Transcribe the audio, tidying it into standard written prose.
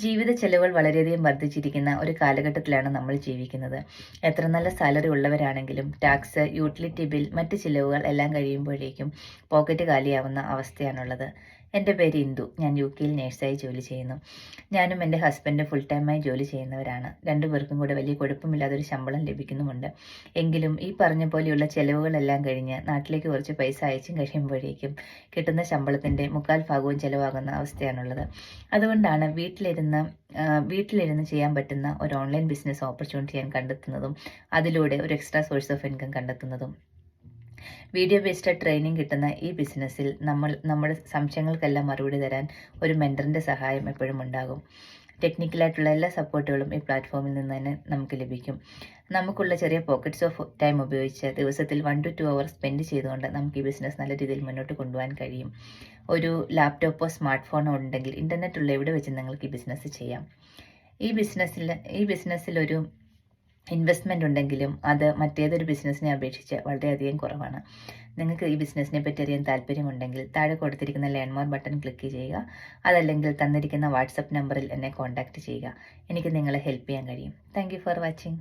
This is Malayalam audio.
ജീവിത ചെലവുകൾ വളരെയധികം വർദ്ധിച്ചിരിക്കുന്ന ഒരു കാലഘട്ടത്തിലാണ് നമ്മൾ ജീവിക്കുന്നത്. എത്ര നല്ല സാലറി ഉള്ളവരാണെങ്കിലും ടാക്സ്, യൂട്ടിലിറ്റി ബിൽ, മറ്റ് ചിലവുകൾ എല്ലാം കഴിയുമ്പോഴേക്കും പോക്കറ്റ് കാലിയാവുന്ന അവസ്ഥയാണുള്ളത്. എൻ്റെ പേര് ഇന്ദു. ഞാൻ UK-യിൽ നേഴ്സായി ജോലി ചെയ്യുന്നു. ഞാനും എൻ്റെ ഹസ്ബൻഡും ഫുൾ ടൈമായി ജോലി ചെയ്യുന്നവരാണ്. രണ്ടുപേർക്കും കൂടെ വലിയ കുഴപ്പമില്ലാതൊരു ശമ്പളം ലഭിക്കുന്നുമുണ്ട്. എങ്കിലും ഈ പറഞ്ഞ പോലെയുള്ള ചെലവുകളെല്ലാം കഴിഞ്ഞ് നാട്ടിലേക്ക് കുറച്ച് പൈസ അയച്ചും കഴിയുമ്പോഴേക്കും കിട്ടുന്ന ശമ്പളത്തിൻ്റെ 1/4 ഭാഗവും ചിലവാകുന്ന അവസ്ഥയാണുള്ളത്. അതുകൊണ്ടാണ് വീട്ടിലിരുന്ന് ചെയ്യാൻ പറ്റുന്ന ഒരു ഓൺലൈൻ ബിസിനസ് ഓപ്പർച്യൂണിറ്റി ഞാൻ കണ്ടെത്തുന്നതും അതിലൂടെ ഒരു എക്സ്ട്രാ സോഴ്സ് ഓഫ് ഇൻകം കണ്ടെത്തുന്നതും. വീഡിയോ ബേസ്ഡ് ട്രെയിനിങ് കിട്ടുന്ന ഈ ബിസിനസ്സിൽ നമ്മുടെ സംശയങ്ങൾക്കെല്ലാം മറുപടി തരാൻ ഒരു മെൻറ്ററിൻ്റെ സഹായം എപ്പോഴും ഉണ്ടാകും. ടെക്നിക്കലായിട്ടുള്ള എല്ലാ സപ്പോർട്ടുകളും ഈ പ്ലാറ്റ്ഫോമിൽ നിന്ന് തന്നെ നമുക്ക് ലഭിക്കും. നമുക്കുള്ള ചെറിയ പോക്കറ്റ്സ് ഓഫ് ടൈം ഉപയോഗിച്ച് ദിവസത്തിൽ 1 to 2 hours സ്പെൻഡ് ചെയ്തുകൊണ്ട് നമുക്ക് ഈ ബിസിനസ് നല്ല രീതിയിൽ മുന്നോട്ട് കൊണ്ടുപോകാൻ കഴിയും. ഒരു ലാപ്ടോപ്പോ സ്മാർട്ട് ഫോണോ ഉണ്ടെങ്കിൽ ഇൻ്റർനെറ്റ് ഉള്ള എവിടെ വെച്ച് നിങ്ങൾക്ക് ഈ ബിസിനസ് ചെയ്യാം. ഈ ബിസിനസ്സിൽ ഒരു ഇൻവെസ്റ്റ്മെൻ്റ് ഉണ്ടെങ്കിലും അത് മറ്റേതൊരു ബിസിനസ്സിനെ അപേക്ഷിച്ച് വളരെയധികം കുറവാണ്. നിങ്ങൾക്ക് ഈ ബിസിനസ്സിനെ പറ്റി അറിയാൻ താല്പര്യമുണ്ടെങ്കിൽ താഴെ കൊടുത്തിരിക്കുന്ന ലേൺ മോർ ബട്ടൺ ക്ലിക്ക് ചെയ്യുക. അതല്ലെങ്കിൽ തന്നിരിക്കുന്ന വാട്സപ്പ് നമ്പറിൽ എന്നെ കോൺടാക്റ്റ് ചെയ്യുക. എനിക്ക് നിങ്ങളെ ഹെൽപ്പ് ചെയ്യാൻ കഴിയും. Thank you for watching.